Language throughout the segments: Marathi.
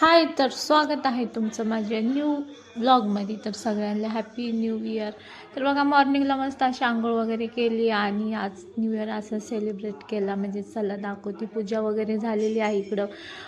हाय, तर स्वागत आहे तुमचं माझ्या न्यू ब्लॉगमध्ये. तर सगळ्यांना हॅपी न्यू इयर. तर बघा, मॉर्निंगला मस्त अशी आंघोळ वगैरे केली आणि आज न्यू इयर असं सेलिब्रेट केला. म्हणजे चला दाखवते, पूजा वगैरे झालेली आहे इकडं.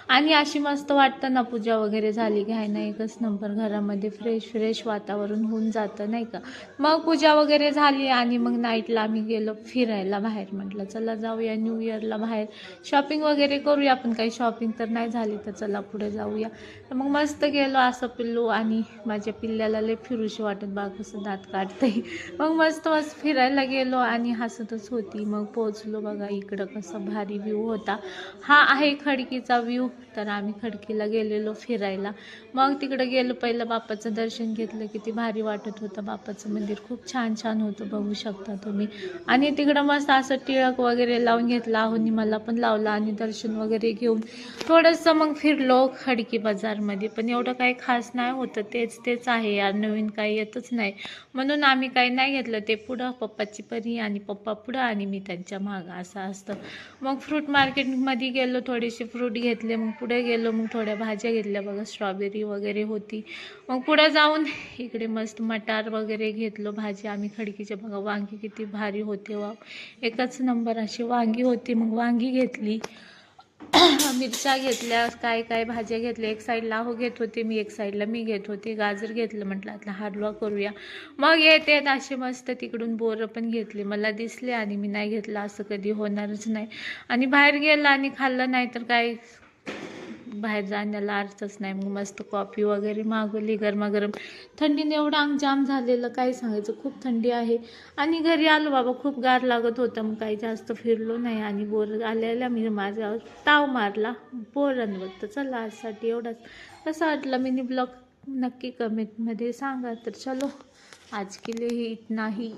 आणि अशी मस्त वाटतं ना पूजा वगैरे झाली की आहे ना, एकच नंबर घरामध्ये फ्रेश फ्रेश वातावरण होऊन जातं नाही का. मग पूजा वगैरे झाली आणि मग नाईटला आम्ही गेलो फिरायला बाहेर. म्हटलं चला जाऊया न्यू इयरला बाहेर, शॉपिंग वगैरे करूया. आपण काही शॉपिंग तर नाही झाली तर चला पुढे जाऊया. तर मग मस्त गेलो असं पिल्लू आणि माझ्या पिल्ल्याला लय फिरूशी वाटत, बा कसं दात काढते. मग मस्त मस्त फिरायला गेलो आणि हसतच होती. मग पोचलो बघा, इकडं कसं भारी व्ह्यू होता. हा आहे खडकीचा व्ह्यू. तर आम्ही खडकीला गेलेलो फिरायला. मग तिकडं गेलो, पहिलं बाप्पाचं दर्शन घेतलं. किती भारी वाटत होतं. बाप्पाचं मंदिर खूप छान छान होतं, बघू शकता तुम्ही. आणि तिकडं मस्त असं टिळक वगैरे लावून घेतला. आहोनी मला पण लावला आणि दर्शन वगैरे घेऊन थोडंसं मग फिरलो खडकी बाजारमध्ये. पण एवढं काही खास नाही होतं, तेच तेच आहे यार, नवीन काही येतच नाही. म्हणून आम्ही काही नाही घेतलं. ते पुढं पप्पाची परी आणि पप्पा पुढं आणि मी त्यांच्या मागं, असं असतं. मग फ्रूट मार्केटमध्ये गेलो, थोडेसे फ्रूट घेतले. मग पुढे गेलो, मग थोड्या भाज्या घेतल्या बघा, स्ट्रॉबेरी वगैरे होती. मग पुढे जाऊन इकडे मस्त मटार वगैरे घेतलो भाजी. आम्ही खडकीचे बघा, वांगी किती भारी होते, वा एकच नंबर अशी वांगी होती. मग वांगी घेतली, मिरच्या घेतल्या, काय काय भाज्या घेतल्या. एक साईडला हो घेत होते मी, एक साईडला मी घेत होते. गाजर घेतलं, म्हटलं आता हलवा करूया. मग येते असे मस्त तिकडून बोरं पण घेतले, मला दिसले आणि मी नाही घेतलं, असं कधी होणारच नाही. आणि बाहेर गेलं आणि खाल्लं नाही तर काय, बाहेर जाण्याला अर्थच नाही. मग मस्त कॉफी वगैरे मागवली गरमागरम. थंडीने एवढं अंग जाम झालेलं काय सांगायचं, खूप थंडी आहे. आणि घरी आलो बाबा, खूप गार लागत होतं. मग काही जास्त फिरलो नाही आणि बोर आलेला मी माझ्यावर ताव मारला पोरांवर. तर चला आजसाठी एवढंच. कसं वाटलं मिनी ब्लॉग नक्की कमेंटमध्ये सांगा. तर चलो, आज के लिए इतना ही.